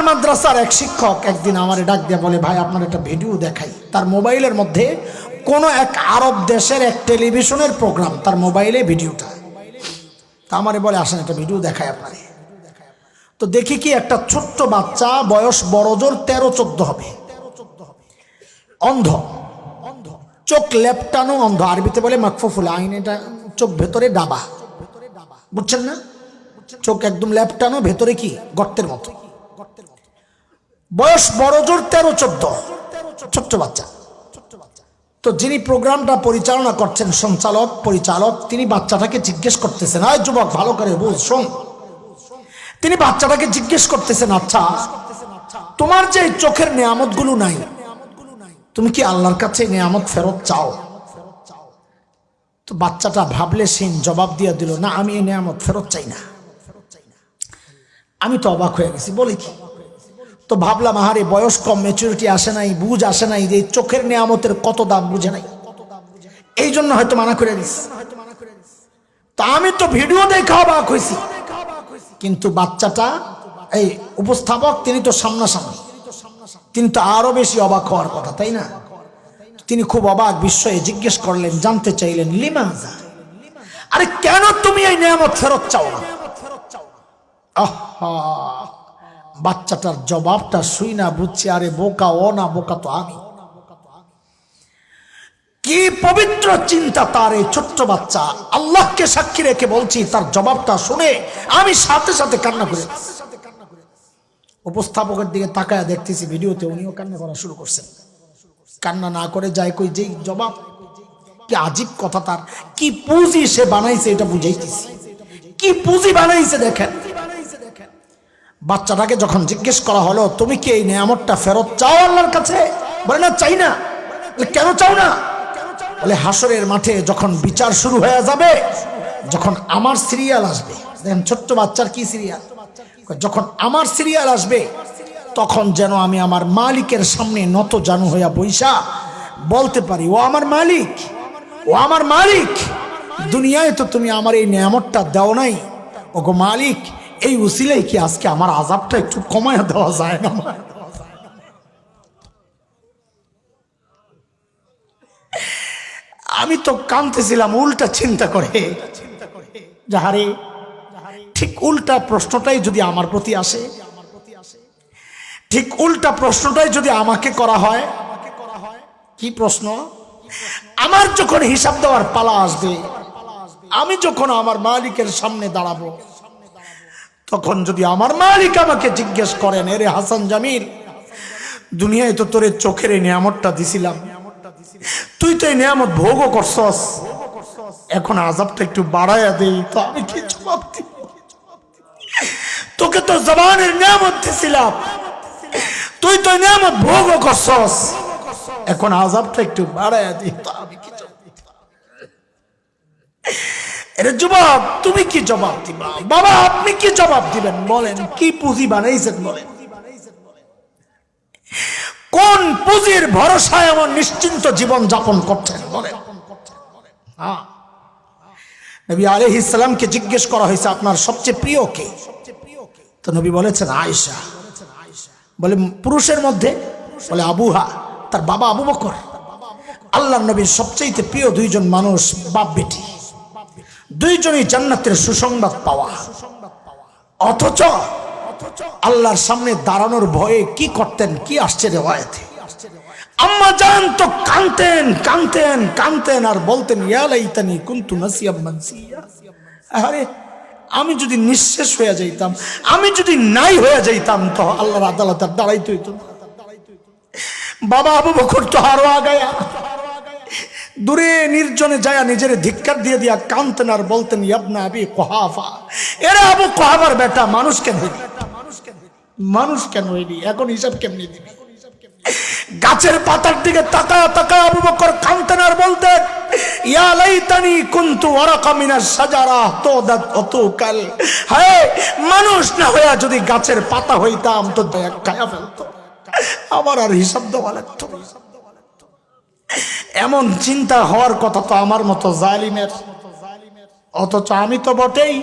মাদ্রাসার এক শিক্ষক একদিন আমারে ডাক দিয়ে বলে, ভাই আপনার একটা ভিডিও দেখাই। তার মোবাইলের মধ্যে কোনো এক আরব দেশের এক টেলিভিশনের প্রোগ্রাম, তার মোবাইলে ভিডিওটা। তা আমারে বলে, আসেন একটা ভিডিও দেখাই আপনারে। তো দেখি কি, একটা ছোট্ট বাচ্চা, বয়স বড়জোর 13-14 হবে, অন্ধ, চোখ লেপটানো অন্ধ, আরবিতে বলে মাকফুফুল আইন, এটা চোখ ভেতরে ডাবা, বুঝছেন না? চোখ একদম লেপটানো, ভেতরে কি গর্তের মতো, বয়স বড়জোর 13-14, ছোট্ট বাচ্চা। তো যিনি প্রোগ্রামটা পরিচালনা করছেন, সঞ্চালক পরিচালক, তিনি বাচ্চাটাকে জিজ্ঞেস করতেছেন, আয় যুবক ভালো করে বুঝ, শোন। তিনি বাচ্চাটাকে জিজ্ঞেস করতেছেন, আচ্ছা তোমার যে চোখের নেয়ামতগুলো নাই, তুমি কি আল্লাহর কাছে নেয়ামত ফেরত চাও? তো বাচ্চাটা ভাবলে সিন জবাব দিয়ে দিল, না আমি এই নেয়ামত ফেরত চাই না। আমি তো অবাক হয়ে গেছি, বলি কি? তো ভাবলাম, আহারে বয়স কম, ম্যাচুরিটি আসে নাই, বুঝ আসে নাই, যে চোখের নেয়ামতের কত দাম বুঝে নাই, এই জন্য হয়তো মানা করে দিস। তা আমি তো ভিডিও দেখে অবাক হয়েছি, কিন্তু বাচ্চাটা, এই উপস্থাপক, তিনি তো সামনাসামনি, তিনি তো আরো বেশি অবাক হওয়ার কথা, তাই না? তিনি খুব অবাক বিস্ময়ে জিজ্ঞেস করলেন, জানতে চাইলেন, লিমাজা, আরে কেন তুমি এই নিয়ামত ফেরত চাও না? আহা, বাচ্চাটার জবাবটা শুই না বুঝছি, আরে বোকা ও না, বোকা তো আমি। কি পবিত্র চিন্তা তার, এই ছোট্ট বাচ্চা, আল্লাহকে সাক্ষী রেখে বলছি, তার জবাবটা শুনে আমি সাথে সাথে কান্না করে। উপস্থাপকের দিকে তাকায় দেখতেছি ভিডিওতে উনিও কান্না করা শুরু করছেন। কান্না না করে যায় কই, যেই জবাব, কি আজীব কথা, তার কি পুঁজি সে বানাইছে এটা বুঝাইতেছি, কি পুঁজি বানাইছে দেখেন। বাচ্চাটাকে যখন জিজ্ঞেস করা হলো, তুমি কি এই নিয়ামতটা ফেরত চাও আল্লাহর কাছে? বলে, না চাই না। কেন চাও না? বলে, হাসরের মাঠে যখন বিচার শুরু হয়ে যাবে, যখন আমার সিরিয়াল আসবে, দেখেন ছোট্ট বাচ্চার কি সিরিয়াল, যখন আমার সিরিয়াল আসবে তখন যেন আমি আমার মালিকের সামনে নত জানু হইয়া বইসা বলতে পারি, ও আমার মালিক, ও আমার মালিক, দুনিয়ায় তো তুমি আমার এই নিয়ামতটা দাও নাই, ওগো মালিক, এই উসিলাই কি আজকে আমার আযাবটা একটু কমায়া দেওয়া যায় না? আমি তো কাঁদতেছিলাম উল্টা চিন্তা করে, যাহারে ঠিক উল্টা প্রশ্নটাই যদি আমার প্রতি আসে, ঠিক উল্টা প্রশ্নটাই যদি আমাকে করা হয়, কি প্রশ্ন? আমার যখন হিসাব দেওয়ার পালা আসবে, আমি যখন আমার মালিকের সামনে দাঁড়াবো, তখন যদি আমার মালিক আমাকে জিজ্ঞেস করেন, এরে হাসান জামিল, দুনিয়ায় তো তোরে চোখের এই নিয়ামতটা দিছিলাম, তুই তো এই নিয়ামত ভোগও করছস, এখন আযাবটা একটু বাড়াইয়া দেই, তো আমি কি জবাব দিব? তোকে তো জবানের নিয়ামত দিছিলাম, তুই তো নিয়ামত ভোগও করছস, এখন আযাবটা একটু বাড়াইয়া দিই, তো আমি কি জবাব দিব? এর জবাব তুমি কি জবাব দিবা? বাবা আপনি কি জবাব দিবেন বলেন? কি পুঁজি বানাইছেন বলেন? কোন পুঁজির ভরসায় এমন নিশ্চিন্ত জীবন যাপন করছেন বলেন? হ্যাঁ, নবী আলাইহিস সালামকে জিজ্ঞেস করা হয়েছে, আপনার সবচেয়ে প্রিয় কে? তো নবী বলেছেন আয়েশা। বলে পুরুষের মধ্যে? বলে আবুহা, তার বাবা আবু বকর। আল্লাহর নবীর সবচেয়ে প্রিয় দুইজন মানুষ, বাপ বেটি, দুইজনই জান্নাতের সুসংবাদ পাওয়া, অথচ আল্লাহর সামনে দাঁড়ানোর ভয়ে কি করতেন? কি আসছে রিওয়ায়াতে, আম্মা জান তো কাঁদতেন কাঁদতেন কাঁদতেন আর বলতেন, ইয়া লাইতানি কুনতু নাসিয়াম মানসিয়া, আরে আমি যদি নিঃশেষ হয়ে যাইতাম, আমি যদি নাই হয়ে যাইতাম, তো আল্লাহর আদালতে দাঁড়াইতে হইতো। বাবা আবু বকর তো আরো আগায়া দূরে নির্জনে যায় নিজের ধিক্কার দিয়ে দিয়া কাঁদতেন আর বলতেন, ইবনা আবি কুহাফা, এরা আবু কুহাফার বেটা, মানুষ কেন হইলি, মানুষ কেন হইলি, এখন হিসাব কেমনি দিবি? গাছের পাতার দিকে তাকায়া তাকায়া আবু বকর কাঁদতেন আর বলতেন, ইয়া লাইতানি কুনতু ওয়ারাকা মিনাশ শাজারা তুদাত অতুকাল, হায় মানুষ না হইয়া যদি গাছের পাতা হইতাম তো খায়া ফেলতো, আমার আর হিসাব দেওয়া লাগতো। এমন চিন্তা হওয়ার কথা তো আমার মতো জালিমের, অথচ আমি তো বটেই।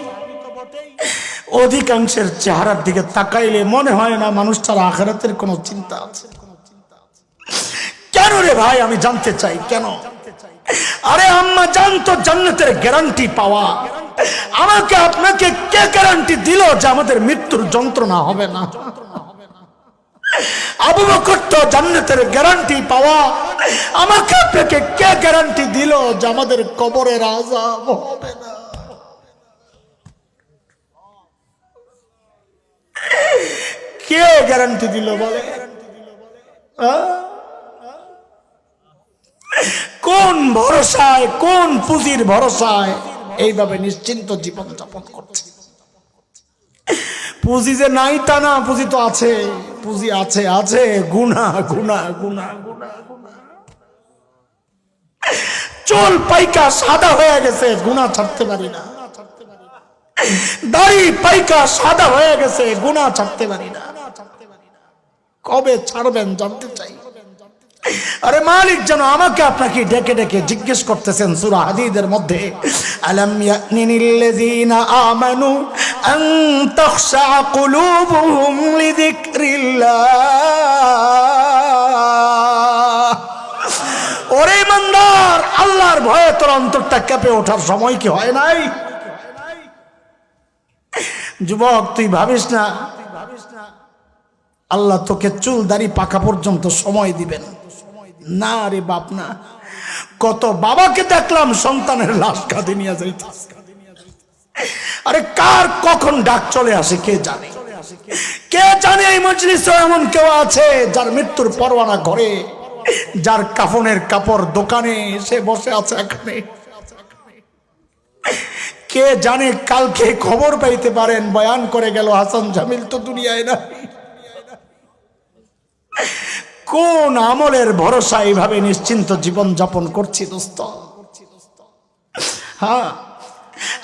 অধিকাংশের চেহারার দিকে তাকাইলে মনে হয় না মানুষটার আখিরাতের কোনো চিন্তা আছে। কেন রে ভাই, আমি জানতে চাই কেন? আরে আম্মা জানতো জান্নাতের গ্যারান্টি পাওয়া, আমাকে আপনাকে কে গ্যারান্টি দিল যে আমাদের মৃত্যুর যন্ত্রণা হবে না? আবু বকর তো জান্নাতের গ্যারান্টি পাওয়া, আমাকে আপনাকে কে গ্যারান্টি দিল যে আমাদের কবরের আযাব হবে না? কে গ্যারান্টি দিল বলে? কোন ভরসায়, কোন পুঁজির ভরসায় এইভাবে নিশ্চিন্ত জীবন যাপন করছে? পুঁজি যে নাই তা না, পুঁজি তো আছে, পুঁজি আছে, আছে গুনাহ গুনাহ গুনাহ গুনাহ গুনাহ। চুল পাইকা সাদা হয়ে গেছে, গুনাহ ছাড়তে পারি না। দাড়ি পাইকা সাদা হয়ে গেছে, গুনাহ ছাড়তে পারি না। কবে ছাড়বেন জানতে চাই। আরে মালিক যেন আমাকে আপনাকে ডেকে ডেকে জিজ্ঞেস করতেছেন সূরা হাদীদের মধ্যে, আলাম ইয়ানিল্লাযীনা আমানু আন তাখশা কুলুবুহুম লিযিকরিল্লাহ। ওরে ইমানদার, আল্লাহর ভয়ে তোর অন্তরটা কেঁপে ওঠার সময় কি হয় নাই? যুবক তুই ভাবিস না আল্লাহ তোকে চুল দাড়ি পাকা পর্যন্ত সময় দিবেন না রে বাপ না। কত বাবাকে দেখলাম সন্তানের লাশ কাঁধে নিয়ে যাইতেছে। আরে কার কখন ডাক চলে আসে কে জানে? কে জানে এই মজলিসে এমন কেউ আছে যার মৃত্যুর পরোয়ানা ঘরে, যার কাফনের কাপড় দোকানে সে বসে আছে এখানে। কে জানে কালকে খবর পাইতে পারেন বয়ান করে গেল হাসান জামিল তো দুনিয়ায় না। কোন আমলের ভরসা এইভাবে নিশ্চিন্ত জীবন যাপন করছি দোস্ত? হ্যাঁ,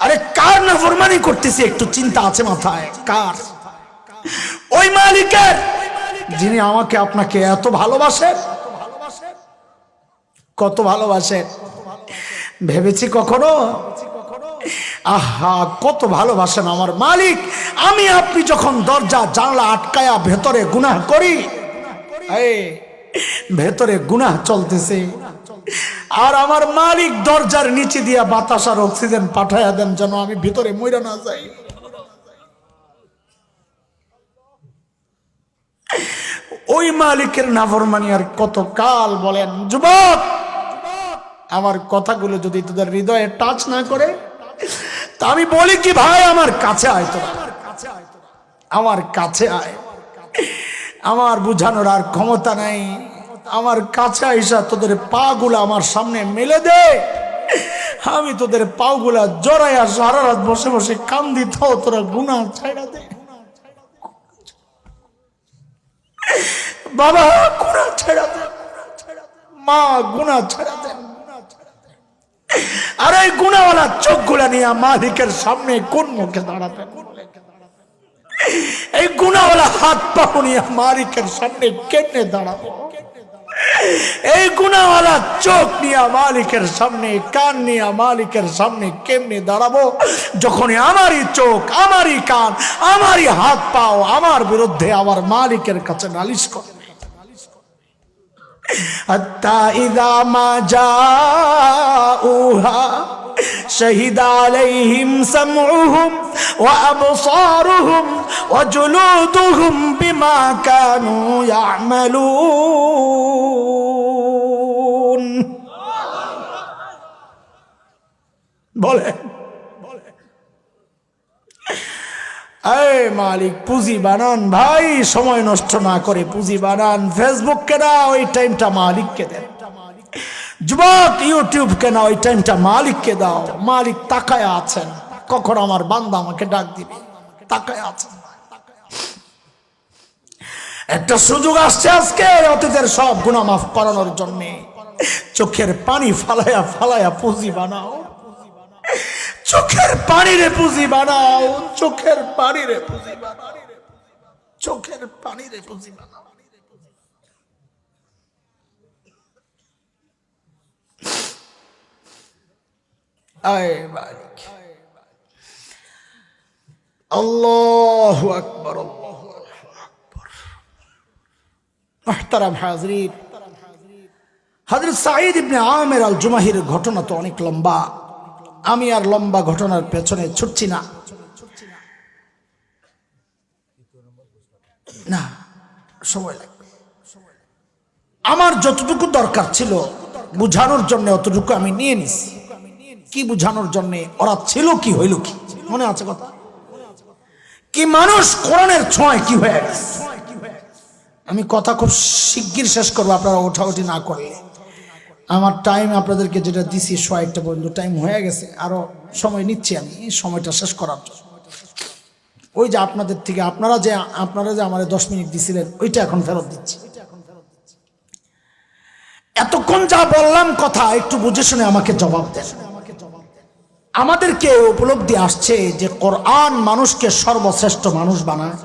আরে কার নাফরমানি করতেছি একটু চিন্তা আছে মাথায়? কার? ওই মালিকের যিনি আমাকে আপনাকে এত ভালোবাসেন। কত ভালোবাসেন ভেবেছি কখনো? আহা কত ভালোবাসেন আমার মালিক। আমি আপনি যখন দরজা জানলা আটকায়া ভেতরে গুনাহ করি, ভেতরে গুনাহ চলতেছে, আর আমার মালিক দরজার নিচে দিয়া বাতাস আর অক্সিজেন পাঠাইয়া দেন যেন আমি ভিতরে মইরা না যাই। ওই মালিকের নাফরমানি আর কত কাল বলেন? যুবক, আমার কথাগুলো যদি তোদের হৃদয়ে টাচ না করে তা আমি বলি কি ভাই, আমার কাছে আয় তোরা, আমার কাছে আয়। আমার বুঝানোর আর ক্ষমতা নাই। আমার কাছে আইসা তোদের পা গুলা আমার সামনে মেলে দে, আমি তোদের পা গুলা জড়াইয়া সারা রাত বসে বসে কান্দি, তোরা গুনাহ ছাইড়া দে বাবা, গুনাহ ছাইড়া দে মা, গুনাহ ছাইড়া দে। আর এই গুনাহওয়ালা চোখ গুলা নিয়ে মালিকের সামনে কোন মুখে দাঁড়াবে? এই গুনাহওয়ালা হাত পা নিয়ে মালিকের সামনে কেমনে দাঁড়াবো? এই গুনাহওয়ালা চোখ নিয়ে মালিকের সামনে, কান নিয়ে মালিকের সামনে কেমনে দাঁড়াবো যখন আমারই চোখ, আমারই কান, আমারই হাত পাও আমার বিরুদ্ধে আমার মালিকের কাছে নালিশ করে? হাত্তা ইযা মা জাউহা শাহিদা আলাইহিম সামউহুম ওয়া আবসারুহুম ওয়া জুলুদুহুম বিমা কানু ইয়ামালুন। বলে এই মালিক পুঁজি বানান ভাই, সময় নষ্ট না করে পুঁজি বানান। ফেসবুক কেনা ওই টাইমটা মালিককে দেন। যুবক ইউটিউব কেনা ওই টাইমটা মালিককে দাও। মালিক তাকায় আছেন কখন আমার বান্দা আমাকে ডাক দিবে, তাকায় আছেন। একটা সুযোগ আসছে আজকে অতীতের সব গুনাহ মাফ করানোর জন্য। চোখের পানি ফালায়া ফালায়া পুঁজি বানাও, চোখের পানি রে পুঁজি বানাও, চোখের পানি রে পুঁজি বানাও, চোখের পানি রে পুঁজি বানাও। আয় মালিক, আল্লাহু আকবার, আল্লাহু আকবার। মুহতারাম হাজরিন, হযরত সাঈদ ইবনে আমির আল জুমাহির ঘটনা তো অনেক লম্বা, আমি আর লম্বা ঘটনার পেছনে ছুটছি না, না সময় লাগবে। আমার যতটুকু দরকার ছিল বুঝানোর জন্য অতটুকু আমি নিয়ে নিছি। কি বুঝানোর জন্য? ওরা ছিল কি, হইল কি, মনে আছে কথা? কি মানুষ কোরআনের ছোঁয়ায় কি হয়ে গেছে। আমি কথা খুব শিগগির শেষ করবো, আপনারা ওঠাউঠি না করলে। আমার টাইম আপনাদেরকে যেটা দিছি 1:01 পর্যন্ত টাইম হয়ে গেছে, আরো সময় নিচ্ছি আমি সময়টা শেষ করার জন্য। ওই যে আপনাদের থেকে আপনারা যে আমার 10 মিনিট দিছিলেন ওইটা এখন ফেরত দিচ্ছি। এতক্ষণ যা বললাম কথা একটু বুঝে শুনে আমাকে জবাব দেন। আমাদেরকে উপলব্ধি আসছে যে কোরআন মানুষকে সর্বশ্রেষ্ঠ মানুষ বানায়।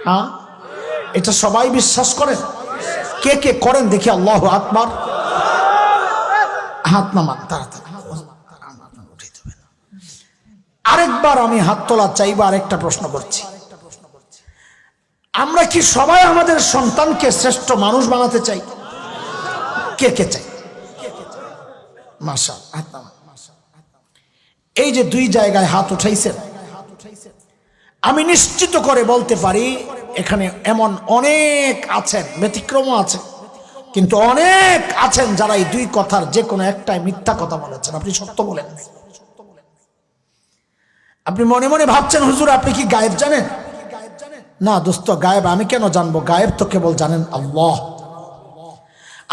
হ্যাঁ, এটা সবাই বিশ্বাস করেন? কে কে করেন দেখি আল্লাহু আকবার। হাত নামান তাড়াতাড়ি। আরেকবার আমি হাত তোলা চাইবা। আরেকটা প্রশ্ন করছি, আমরা কি সবাই আমাদের সন্তানকে শ্রেষ্ঠ মানুষ বানাতে চাই? কে কে চাই? মাশাআল্লাহ, হাত নামান। এই যে 2 জায়গায় হাত উঠাইছেন, আমি নিশ্চিত করে বলতে পারি এখানে এমন অনেক আছেন, ব্যতিক্রমও আছে, কিন্তু অনেক আছেন যারা এই 2 কথার যে কোনো একটাই মিথ্যা কথা বলেছেন। আপনি সত্য বলেন নাই। আপনি মনে মনে ভাবছেন হুজুর আপনি কি গায়েব জানেন? না দোস্ত, গায়েব আমি কেন জানবো? গায়েব তো কেবল জানেন আল্লাহ।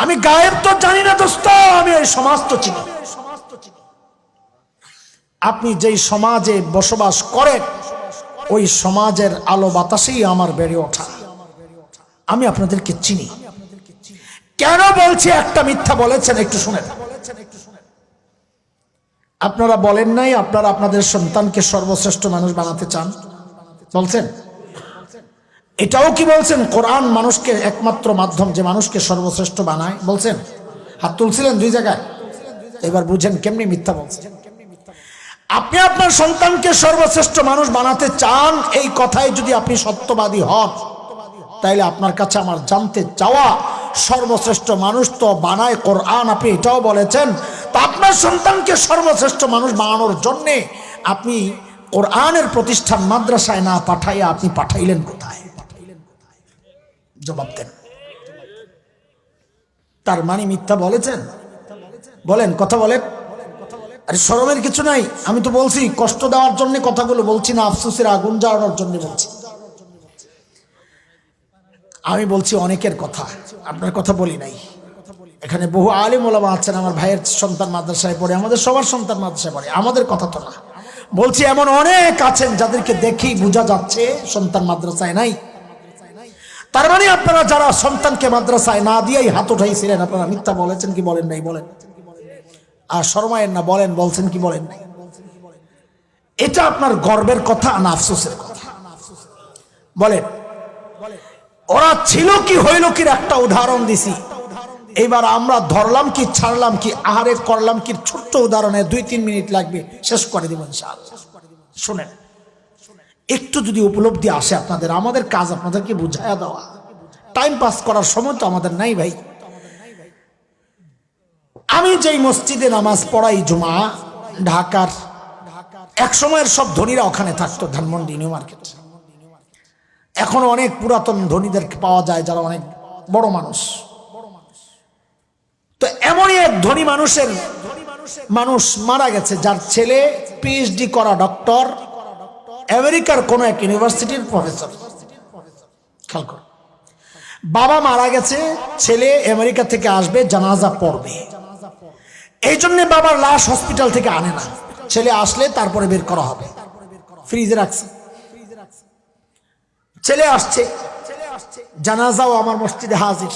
আমি গায়েব তো জানি না দোস্ত, আমি ওই সমাজ তো চিনি। আপনি যেই সমাজে বসবাস করেন ওই সমাজের আলো বাতাসেই আমার বেড়ে ওঠা। আমি আপনাদেরকে চিনি। কেন বলছি একটা মিথ্যা বলেছেন একটু শুনেন। আপনারা বলেন নাই আপনারা আপনাদের সন্তানকে সর্বশ্রেষ্ঠ মানুষ বানাতে চান, বলছেন? এটাও কি বলছেন কোরআন মানুষকে একমাত্র মাধ্যম যে মানুষকে সর্বশ্রেষ্ঠ বানায়? বলছেন? হাত তুলছিলেন 2 জায়গায়। এবার বুঝেন কেমনি মিথ্যা বলছেন। আপনি আপনার সন্তানকে সর্বশ্রেষ্ঠ মানুষ বানাতে চান, এই কথায় যদি আপনি সত্যবাদী হন তাইলে আপনার কাছে আমার জানতে চাওয়া, সর্বশ্রেষ্ঠ মানুষ তো বানায় কোরআন, আপনি এটাও বলেছেন, তা আপনার সন্তানকে সর্বশ্রেষ্ঠ মানুষ বানানোর জন্যে আপনি কোরআনের প্রতিষ্ঠান মাদ্রাসায় না পাঠাইয়া আপনি পাঠাইলেন কোথায়? জবাব দেন। তার মানে মিথ্যা বলেছেন? বলেন, কথা বলেন। আরে শরমের কিছু নাই। আমি তো বলছি কষ্ট দেওয়ার জন্য কথাগুলো বলছি না, আফসোসের আগুন জ্বালানোর জন্য বলছি। আমি বলছি অনেকের কথা, আপনার কথা বলি নাই। এখানে বহু আলিম ওলামা আছেন, আমার ভাইয়ের সন্তান মাদ্রাসায় পড়ে, আমাদের সবার সন্তান মাদ্রাসায় পড়ে, আমাদের কথা তো না বলছি। এমন অনেক আছেন যাদেরকে দেখেই বোঝা যাচ্ছে সন্তান মাদ্রাসায় নাই। তার মানে আপনারা যারা সন্তানকে মাদ্রাসায় না দিয়েই হাত উঠাইছিলেন, আপনারা মিথ্যা বলেছেন কি বলেন নাই? বলেন। আর শরমায়েন না, বলেন বলছেন কি বলেন নাই? এটা আপনার গর্বের কথা না আফসোসের কথা? বলেন। ওরা ছিল কি হইল কি একটা উদাহরণ দিছি। এবার আমরা ধরলাম কি ছাড়লাম কি, আহারে করলাম কি, ছোট্ট উদাহরণে 2-3 মিনিট লাগবে, শেষ করে দিব ইনশাআল্লাহ। শুনেন, একটু যদি উপলব্ধি আসে আপনাদের, আমাদের কাজ আপনাদেরকে বুঝাইয়া দেওয়া। টাইম পাস করার সময় তো আমাদের নাই ভাই। আমি যেই মসজিদে নামাজ পড়াই জুমা, ঢাকার, এক সময়ের সব ধনীরা ওখানে থাকতো, ধানমন্ডি নিউ মার্কেট। এখন অনেক পুরাতন ধনীদের পাওয়া যায় যারা অনেক বড় মানুষ। তো এমনই এক ধনী মানুষ মারা গেছে, যার ছেলে পিএইচডি করা ডক্টর, আমেরিকার কোন এক ইউনিভার্সিটির প্রফেসর। খেয়াল করুন, বাবা মারা গেছে, ছেলে আমেরিকা থেকে আসবে, জানাজা পড়বে। এই জন্য বাবার লাশ হসপিটাল থেকে আনে না, ছেলে আসলে তারপরে বের করা হবে, ফ্রিজে রাখছে। ছেলে আসছে, জানাজাও আমার মসজিদে হাজির।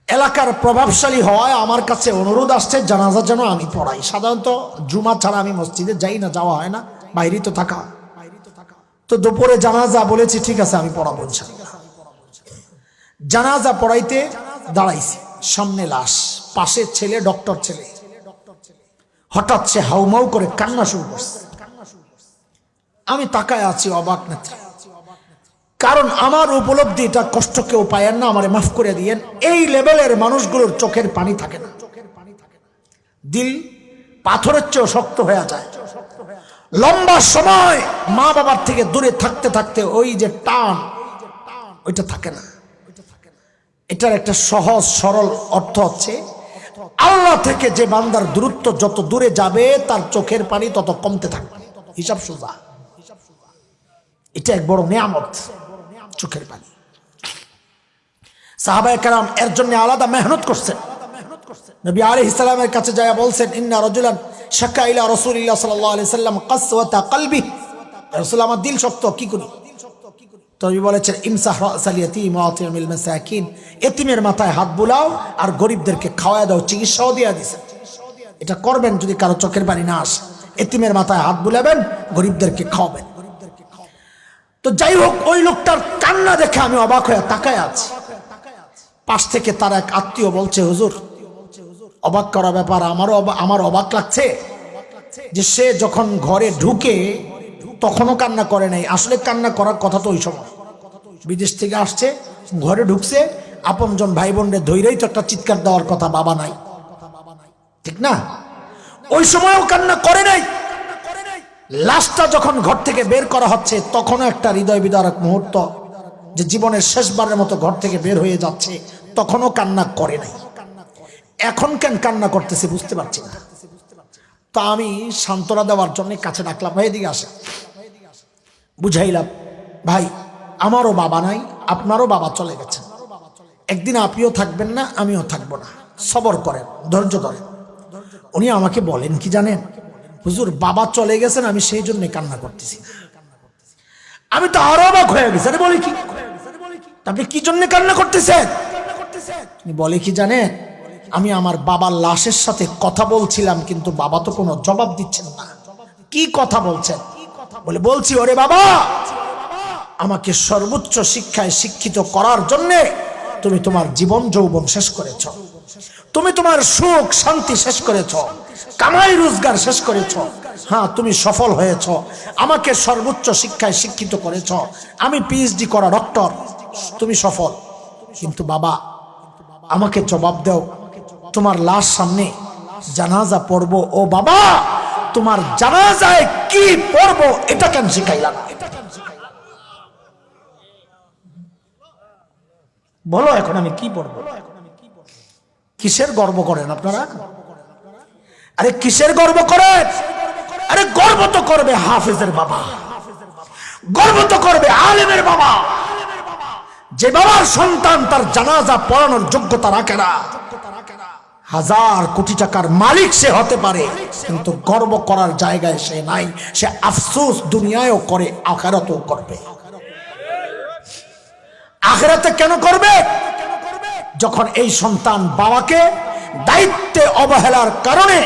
এলাকার প্রভাবশালী হওয়ায় আমার কাছে অনুরোধ আসছে জানাজা যেন আমি পড়াই। সাধারণত জুমা ছাড়া আমি মসজিদে যাই না, যাওয়া হয় না, বাইরে তো থাকা। তো দুপুরে জানাজা, বলেছি ঠিক আছে আমি পড়াবো ইনশাআল্লাহ। জানাজা পড়াইতে দাঁড়াইছি, সামনে লাশ, পাশে ছেলে, ডক্টর ছেলে। হঠাৎ সে হাউমাউ করে কান্না শুরু করছে। আমি তাকায় আছি অবাক নেত্রে, কারণ আমার উপলব্ধি এটা কষ্ট কেউ পায়েন না, আমারে মাফ করে দিয়েন। এই লেভেলের মানুষগুলোর চোখের পানি থাকে না, দিল পাথরের চেয়েও শক্ত হয়ে যায়। লম্বা সময় মা বাবার থেকে দূরে থাকতে থাকতে ওই যে টান, ওইটা থাকে না। এটার একটা সহজ সরল অর্থ হচ্ছে, আল্লাহ থেকে যে বান্দার দূরত্ব যত দূরে যাবে তার চোখের পানি তত কমতে থাকবে। হিসাব সোজা, এটা এক বড় নিয়ামত, চোখের পানি। সাহাবায়ে কেরাম এর জন্য আলাদা মেহনত করছেন। নবী আলাইহিস সালামের কাছে যায় বলছেন, ইন্না রাজুলান শাকা ইলা রাসূলিল্লাহ সাল্লাল্লাহু আলাইহি সাল্লাম কাসওয়াতা কলবি, রাসূল আমার দিল শক্ত, কি করি? নবী বলেছেন, ইমসাহ রাসাল ইয়াতীম ওয়া আতিমিল মাসাকিন, এতিমের মাথায় হাত বুলাও আর গরিবদেরকে খাওয়া দাও, চিকিৎসাও দিয়া দিয়েছেন। এটা করবেন যদি কারো চোখের পানি না আসে, এতিমের মাথায় হাত বুলাবেন, গরিবদেরকে খাওয়াবেন। তো যাই হোক, ওই লোকটার কান্না দেখে আমি অবাক হয়ে তাকায় আছি। পাশ থেকে তার এক আত্মীয় বলছে, হুজুর অবাক করা ব্যাপার, আমার অবাক লাগছে যে সে যখন ঘরে ঢুকে তখনও কান্না করে নাই। আসলে কান্না করার কথা তো ওই সময়, বিদেশ থেকে আসছে, ঘরে ঢুকছে, আপনজন ভাই বোনদের ধৈরেই তো একটা চিৎকার দেওয়ার কথা, বাবা নাই, ঠিক না? ওই সময়ও কান্না করে নাই। লাশটা যখন ঘর থেকে বের করা হচ্ছে তখনও একটা হৃদয় বিদারক মুহূর্ত, যে জীবনের শেষবারের মতো ঘর থেকে বের হয়ে যাচ্ছে, তখনও কান্না করে নাই। এখন কেন কান্না করতেছে বুঝতে পারছি না। তো আমি সান্ত্বনা দেওয়ার জন্য কাছে ডাকলাম, ভাই এদিকে আসে, বুঝাইলাম, ভাই আমারও বাবা নাই, আপনারও বাবা চলে গেছেন, একদিন আপনিও থাকবেন না, আমিও থাকবো না, সবর করেন, ধৈর্য ধরেন। উনি আমাকে বলেন কি জানেন, হুজুর বাবা চলে গেছেন, আমি সেই জন্য কান্না করতেছি না। আমি তো আরো অবাক হয়ে গেছি, আরে বলে কি, আপনি কি জন্য কান্না করতেছেন? বলে কি জানেন, আমি আমার বাবার লাশের সাথে কথা বলছিলাম, কিন্তু বাবা তো কোনো জবাব দিচ্ছেন না। কি কথা বলছেন? বলে বলছি, ওরে বাবা, আমাকে সর্বোচ্চ শিক্ষায় শিক্ষিত করার জন্যে তুমি তোমার জীবন যৌবন শেষ করেছ, তুমি তোমার সুখ শান্তি শেষ করেছ, কামাই রোজগার শেষ করেছ, হ্যাঁ তুমি সফল হয়েছ, আমাকে সর্বোচ্চ শিক্ষায় শিক্ষিত করেছ, আমি পিএইচডি করা ডক্টর, তুমি সফল। কিন্তু বাবা আমাকে জবাব দাও, তোমার লাশ সামনে জানাজা পড়বো, ও বাবা তোমার জানাজায় কি পড়বো এটা কেন শিখাইলা না? বলো এখন আমি কি পড়বো? কিসের গর্ব করেন আপনারা? আরে কিসের গর্ব করেন? আরে গর্ব তো করবে হাফেজের বাবা, গর্ব তো করবে আলেমের বাবা। যে বাবার সন্তান তার জানাজা পড়ানোর যোগ্যতা রাখে না, হাজার কোটি টাকার মালিক সে হতে পারে, কিন্তু গর্ব করার জায়গায় সে নাই। সে আফসোস দুনিয়ায়ও করে, আখিরাতেও করবে। আখিরাতে কেন করবে? যখন এই সন্তান বাবাকে দায়িত্বে অবহেলার কারণে,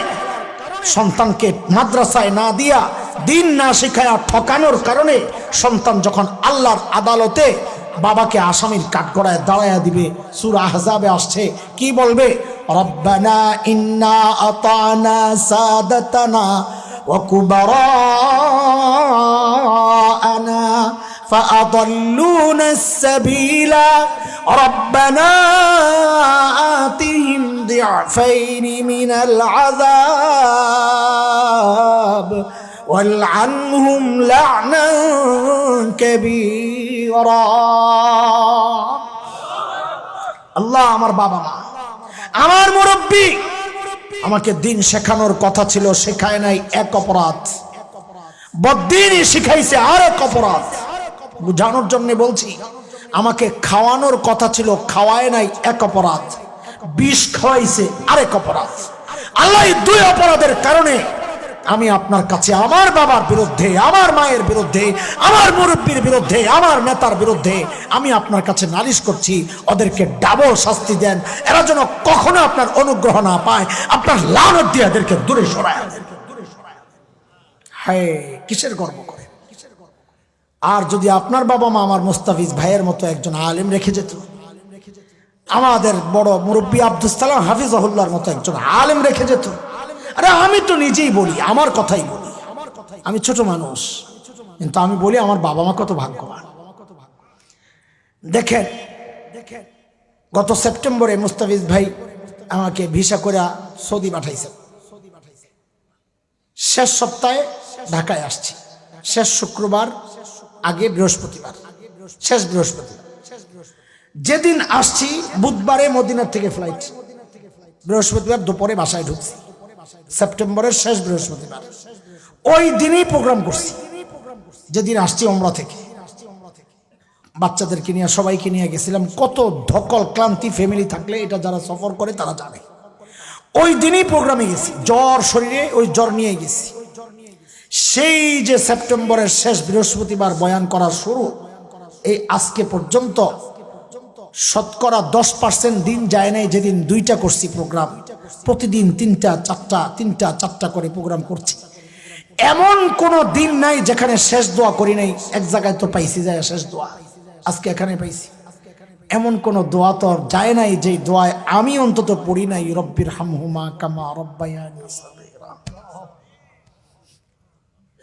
সন্তানকে মাদ্রাসায় না দিয়া, দিন না শিখায়া ঠকানোর কারণে সন্তান যখন আল্লাহর আদালতে বাবাকে আসামির কাঠগড়ায় দাঁড়ায়া দিবে, সূরা আহজাবে আসছে, কি বলবে? রব্বানা ইন্না আতানা সাদাতানা ওয়া কুবারানা ফাআদাল্লুনা আস-সাবিলা রব্বানা আতিহিম দি'ফাইনি মিনাল আযাব ওয়ালআনহুম লা'নান কাবীরা। আল্লাহ আমার বাবা মা, আমার মুরব্বী, আমাকে দিন শেখানোর কথা ছিল, শেখায় নাই, এক অপরাধ। বদ্দিনই শিখাইছে, আর এক অপরাধ। বুঝানোর জন্য বলছি, আমাকে খাওয়ানোর কথা ছিল, খাওয়ায় নাই, এক অপরাধ। বিষ খাওয়াইছে, আরেক অপরাধ। আল্লাহ দুই অপরাধের কারণে আমি আপনার কাছে আমার বাবার বিরুদ্ধে, আমার মায়ের বিরুদ্ধে, আমার মুরব্বীর বিরুদ্ধে, আমার নেতার বিরুদ্ধে আমি আপনার কাছে নালিশ করছি। ওদেরকে ডাবল শাস্তি দেন, এরা যেন কখনো আপনার অনুগ্রহ না পায়, আপনার লানত দিয়ে এদেরকে দূরে সরায়। হায়, কিসের গর্ব করে? আর যদি আপনার বাবা মা আমার মুস্তাফিজ ভাইয়ের মতো একজন আলেম রেখে যেত, আমাদের বড় মুরব্বী আব্দুস সালাম হাফিজাহুল্লাহর মতো একজন আলেম রেখে যেত। আরে আমি তো নিজেই বলি, আমার কথাই বলি, আমি ছোট মানুষ, কিন্তু আমি বলি আমার বাবা মা কত ভাগ্যবান। দেখেন গত সেপ্টেম্বরে মুস্তাফিজ ভাই আমাকে ভিসা করে সৌদি পাঠাইছে। শেষ সপ্তাহে ঢাকায় আসছি, শেষ শুক্রবার আগে বৃহস্পতিবার, শেষ বৃহস্পতিবার। যেদিন আসছি বুধবারে মদিনার থেকে ফ্লাইট, বৃহস্পতিবার দুপুরে বাসায় ঢুকছি, সেপ্টেম্বরের শেষ বৃহস্পতিবার। ওই দিনই প্রোগ্রাম করছি, যেদিন আসছি ওমরা থেকে। বাচ্চাদেরকে নিয়ে সবাইকে নিয়ে গেছিলাম। কত ধকল ক্লান্তি ফ্যামিলি থাকলে এটা যারা সফর করে তারা জানে। ওই দিনই প্রোগ্রামে গেছি, জ্বর শরীরে, ওই জ্বর নিয়ে গেছি। সেই যে সেপ্টেম্বরের শেষ বৃহস্পতিবার বয়ান করা শুরু, এই আজকে পর্যন্ত শতকরা 10% দিন যায় নাই যেদিন দুইটা করছি প্রোগ্রাম। প্রতিদিন তিনটা চারটা করে প্রোগ্রাম করছি। এমন কোনো দিন নাই যেখানে শেষ দোয়া করি নাই। এক জায়গায় তো পাইছি যায় শেষ দোয়া, আজকে এখানে পাইছি। এমন কোন দোয়া তো যায় নাই যে দোয়ায় আমি অন্তত পড়ি নাই রব্বির হামহুমা কামা রব্বায়ানি সগীরা।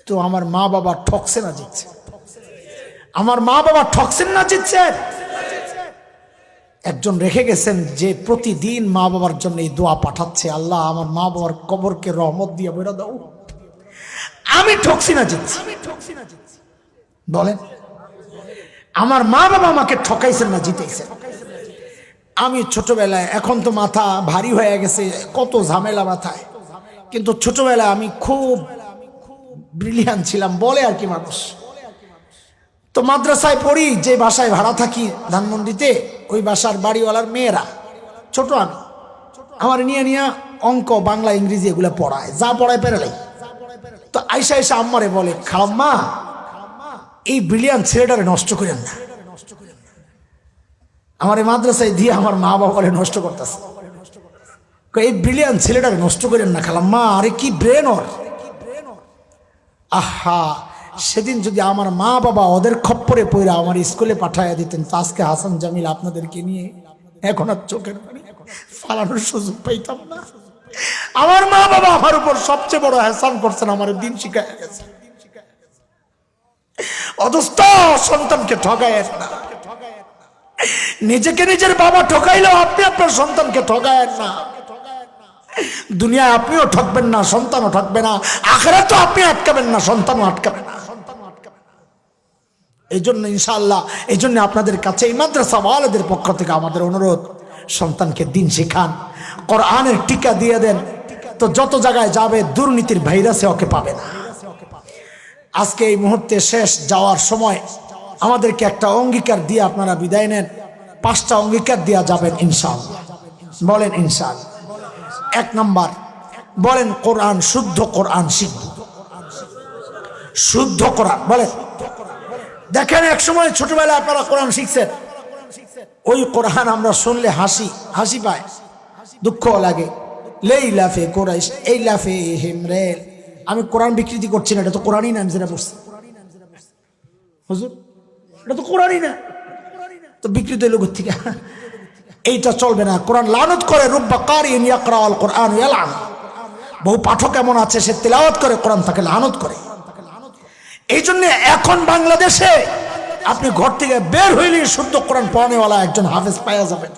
তো আমার মা বাবা ঠকছে না জিতছে? আমার মা বাবা ঠকছেন না জিতছে? একজন রেখে গেছেন যে প্রতিদিন মা বাবার জন্য এই দোয়া পাঠাচ্ছে, আল্লাহ আমার মা বাবার কবরকে রহমত দিয়ে বেরো দাও। আমি ঠকছি না জিতছি? বলেন, আমার মা বাবা আমাকে ঠকাইছেন না জিতেছেন? আমি ছোটবেলায়, এখন তো মাথা ভারী হয়ে গেছে, কত ঝামেলা মাথায়, কিন্তু ছোটবেলায় আমি খুব ব্রিলিয়ান্ট ছিলাম বলে আর কি মানুষ। তো মাদ্রাসায় পড়ি, যে বাসায় ভাড়া থাকি ধানমন্ডিতে, ওই বাসার বাড়িওয়ালার মেয়েরা ছোট, আমি আমার নিয়ে অঙ্ক বাংলা ইংরেজি এগুলো পড়ায়, যা পড়ায় পেরেলাই। তো আইসা আম্মারে বলে, খালাম্মা এই ব্রিলিয়ান্ট ছেলেটারে নষ্ট করেন না। আমার এই মাদ্রাসায় দিয়ে আমার মা বাবারে নষ্ট করতেছে। এই ব্রিলিয়ান্ট ছেলেটারে নষ্ট করেন না খালাম্মা, আরে কি ব্রেন ওর। আহা, সেদিন যদি আমার মা বাবা ওদের খপ্পরে পইরা আমার স্কুলে পাঠাইয়া দিতেন, তো আজকে হাসান জামিল আপনাদেরকে নিয়ে এখন আর চোখের পানি ফালানোর সুযোগ পাইতাম না। আমার মা বাবা আমার উপর সবচেয়ে বড় এহসান করছেন, আমার দিন শিখায় গেছে। অদস্ত সন্তানকে ঠকায়েন না। নিজেকে নিজের বাবা ঠকাইলেও আপনি আপনার সন্তানকে ঠকায়েন না। দুনিয়ায় আপনিও ঠকবেন না, সন্তানও ঠকবে না। আখিরাতেও আপনি আটকাবেন না, সন্তানও আটকাবে না। এই জন্য ইনশাআল্লাহ, এই জন্য আপনাদের কাছে এই মাদ্রাসা ওয়ালাদের পক্ষ থেকে আমাদের অনুরোধ, সন্তানকে দিন শিখান, কোরআনের টিকা দিয়ে দেন। তো যত জায়গায় যাবে দুর্নীতির ভাইরাসে ওকে পাবে না। আজকে এই মুহূর্তে শেষ যাওয়ার সময় আমাদেরকে একটা অঙ্গীকার দিয়ে আপনারা বিদায় নেন। 5টা অঙ্গীকার দেওয়া যাবেন ইনশাআল্লাহ। বলেন ইনশাআল্লাহ। 1 নাম্বার বলেন, কোরআন, শুদ্ধ কোরআন শিখব। শুদ্ধ কোরআন বলেন। দেখেন, এক সময় ছোটবেলায় আপনারা কোরআন শিখছেন, ওই কোরআন আমরা শুনলে হাসি পায়, দুঃখ লাগে। লেইলাফে কোরাইশ, এই লাফে হেমরেল। আমি কোরআন বিকৃতি করছি না, এটা তো কোরআনই না। আমি যেটা বলছি হুজুর, এটা তো কোরআনই না, তো বিকৃত লোক থেকে এইটা চলবে না। কোরআন লানত করে, রুব্বা কারিন ইয়াকরাউল কোরআন ইয়ালান। বহু পাঠক এমন আছে, সে তেলাওয়াত করে কোরআন, তাকে লানত করে। এই জন্য এখন বাংলাদেশে আপনি ঘর থেকে বের হইলে শুদ্ধ কোরআন পড়ানেওয়ালা একজন হাফেজ পাওয়া যাবেন।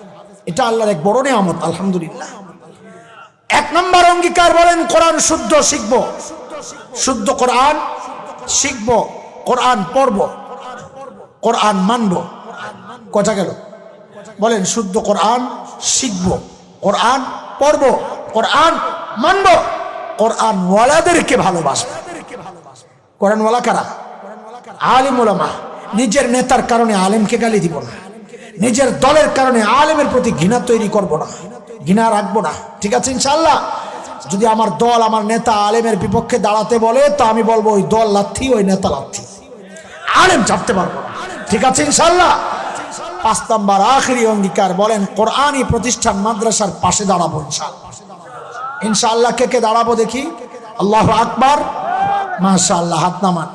এটা আল্লাহর এক বড় নিয়ামত, আলহামদুলিল্লাহ। 1 নম্বর অঙ্গীকার বলেন, কোরআন শুদ্ধ শিখব, শুদ্ধ কোরআন শিখব, কোরআন পড়ব, কোরআন মানব। কথা গেল? বলেন, শুদ্ধ কোরআন শিখব, কোরআন পড়ব, কোরআন মানব, কোরআন ওয়ালাদেরকে ভালোবাসব। কোরআন ওয়ালা কারা? আলিম উলামা। নিজের নেতার কারণে আলেমকে গালি দিব না, নিজের দলের কারণে আলেমের প্রতি ঘৃণা তৈরি করব না, ঘৃণা রাখবো না। ঠিক আছে ইনশাআল্লাহ? যদি আমার দল, আমার নেতা আলেমের বিপক্ষে দাঁড়াতে বলে, তো আমি বলবো ওই দল লাথি, ওই নেতা লাথি, আলেম ছাড়তে পারবো না। ঠিক আছে ইনশাআল্লাহ? 5 নম্বর আখেরি অঙ্গীকার বলেন, কোরআনই প্রতিষ্ঠান মাদ্রাসার পাশে দাঁড়াবো ইনশাআল্লাহ। ইনশাআল্লাহ কে কে দাঁড়াবো দেখি? আল্লাহু আকবার, মাশাআল্লাহ, হাত নামান।